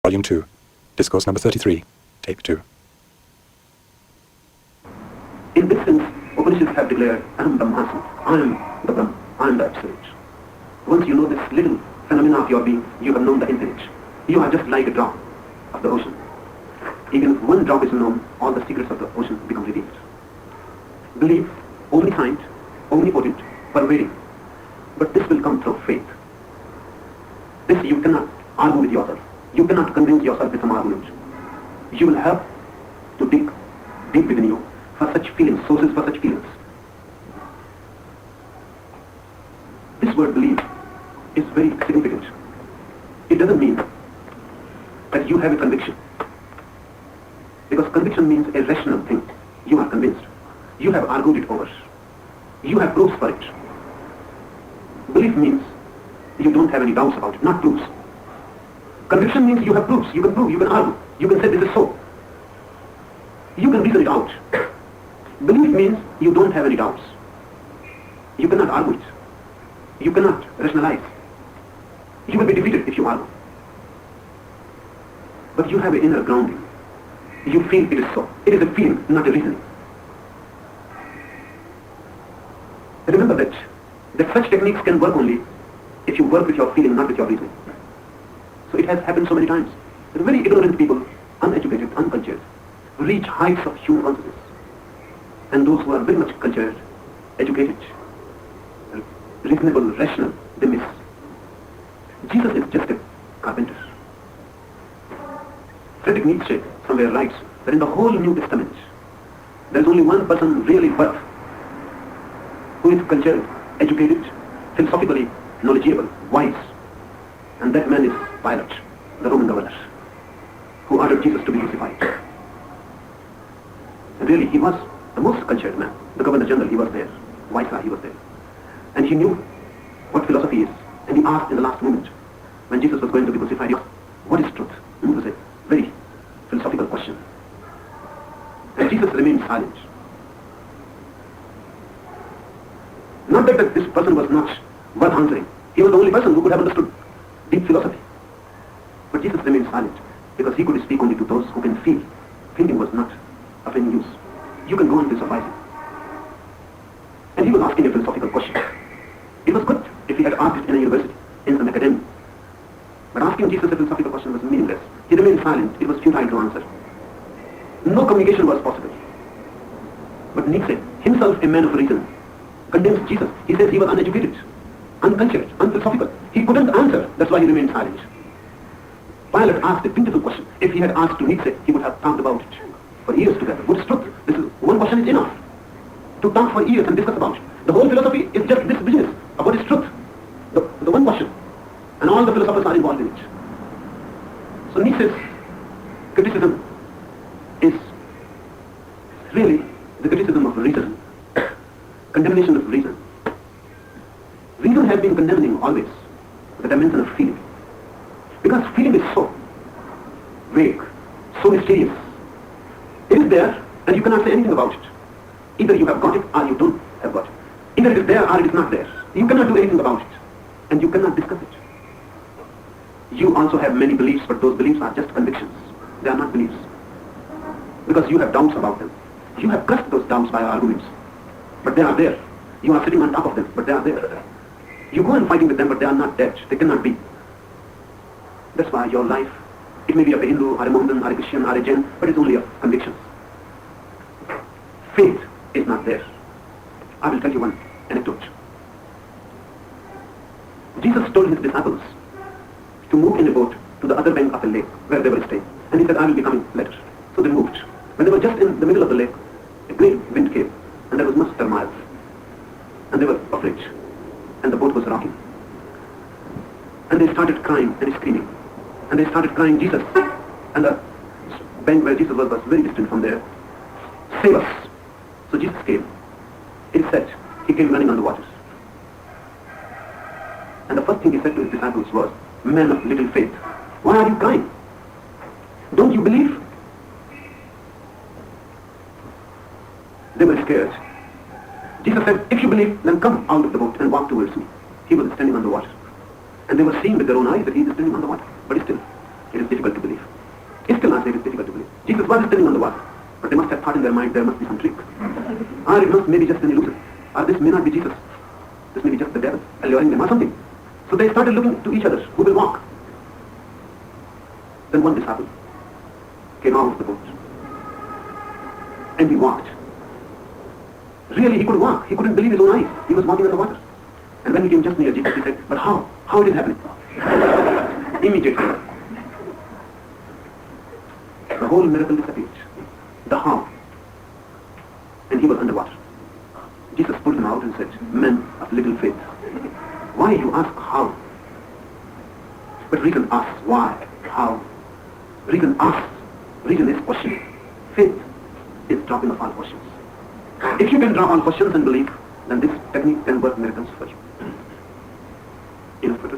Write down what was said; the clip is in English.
Volume 2, Discourse number 33, Tape 2. In this sense, Upanishads have declared, Aham Brahmasmi, I am the Brahman, I am the Absolute. Once you know this little phenomena of your being, you have known the infinite. You are just like a drop of the ocean. Even if one drop is known, all the secrets of the ocean become revealed. Belief, omniscient, omnipotent, pervading. But this will come through faith. This you cannot argue with yourself. You cannot convince yourself with some argument. You will have to dig deep within you for such feelings, sources for such feelings. This word belief is very significant. It doesn't mean that you have a conviction. Because conviction means a rational thing. You are convinced. You have argued it over. You have proofs for it. Belief means you don't have any doubts about it, not proofs. Conviction means you have proofs, you can prove, you can argue, you can say this is so. You can reason it out. Belief means you don't have any doubts. You cannot argue it. You cannot rationalize. You will be defeated if you argue. But you have an inner grounding. You feel it is so. It is a feeling, not a reasoning. Remember that such techniques can work only if you work with your feeling, not with your reasoning. So it has happened so many times. The very ignorant people, uneducated, uncultured, reach heights of human consciousness. And those who are very much cultured, educated, reasonable, rational, they miss. Jesus is just a carpenter. Friedrich Nietzsche somewhere writes that in the whole New Testament, there is only one person really worth, who is cultured, educated, philosophically knowledgeable, wise. And that man is Pilate, the Roman governor, who ordered Jesus to be crucified. And really, he was the most cultured man. The governor general, he was there. Viceroy, he was there. And he knew what philosophy is. And he asked in the last moment, when Jesus was going to be crucified, he asked, what is truth? It was a very philosophical question. And Jesus remained silent. Not that this person was not worth answering. He was the only person who could have understood deep philosophy. But Jesus remained silent because he could speak only to those who can feel. Thinking was not of any use. You can go on philosophizing. And he was asking a philosophical question. It was good if he had asked it in a university, in some academy. But asking Jesus a philosophical question was meaningless. He remained silent. It was futile to answer. No communication was possible. But Nietzsche, himself a man of reason, condemns Jesus. He says he was uneducated, uncultured, unphilosophical. He couldn't answer. That's why he remained silent. Pilate asked a beautiful question. If he had asked to Nietzsche, he would have talked about it for years together. What is truth? This is one question is enough to talk for years and discuss about it. The whole philosophy is just this business of what is truth. The one question. And all the philosophers are involved in it. So Nietzsche's criticism is really the criticism of reason, condemnation of reason. Reason has been condemning always the dimension of feeling. Because feeling is so vague, so mysterious. It is there and you cannot say anything about it. Either you have got it or you don't have got it. Either it is there or it is not there. You cannot do anything about it. And you cannot discuss it. You also have many beliefs, but those beliefs are just convictions. They are not beliefs. Because you have doubts about them. You have crushed those doubts by arguments. But they are there. You are sitting on top of them, but they are there. You go on fighting with them, but they are not dead. They cannot be. That's why your life, it may be of a Hindu, or a Mohammedan, or a Christian, or a Jain, but it's only of convictions. Faith is not there. I will tell you one anecdote. Jesus told his disciples to move in a boat to the other bank of a lake where they were staying. And he said, I will be coming later. So they moved. When they were just in the middle of the lake, a great wind came, and there was much turmoil. And they were afraid. And the boat was rocking. And they started crying and screaming. And they started crying, Jesus. And the bank where Jesus was very distant from there. Save us. So Jesus came. It is said, he came running on the waters. And the first thing he said to his disciples was, men of little faith, why are you crying? Don't you believe? They were scared. Jesus said, if you believe, then come out of the boat and walk towards me. He was standing on the water. And they were seeing with their own eyes that he is standing on the water. But still, it is difficult to believe. was standing on the water, but they must have thought in their mind there must be some trick. Or it must maybe just an illusion. Or this may not be Jesus. This may be just the devil alluring them or something. So they started looking to each other, who will walk. Then one disciple came out of the boat. And he walked. Really, he could walk. He couldn't believe his own eyes. He was walking on the water. And when he came just near Jesus, he said, but how? How it is happening? Immediately, the whole miracle disappeared. The how. And he was underwater. Jesus pulled him out and said, men of little faith, why you ask how? But reason asks why, how. Reason asks, reason is question. Faith is dropping of all questions. If you can drop all questions and believe, then this technique can work miracles for you. Enough for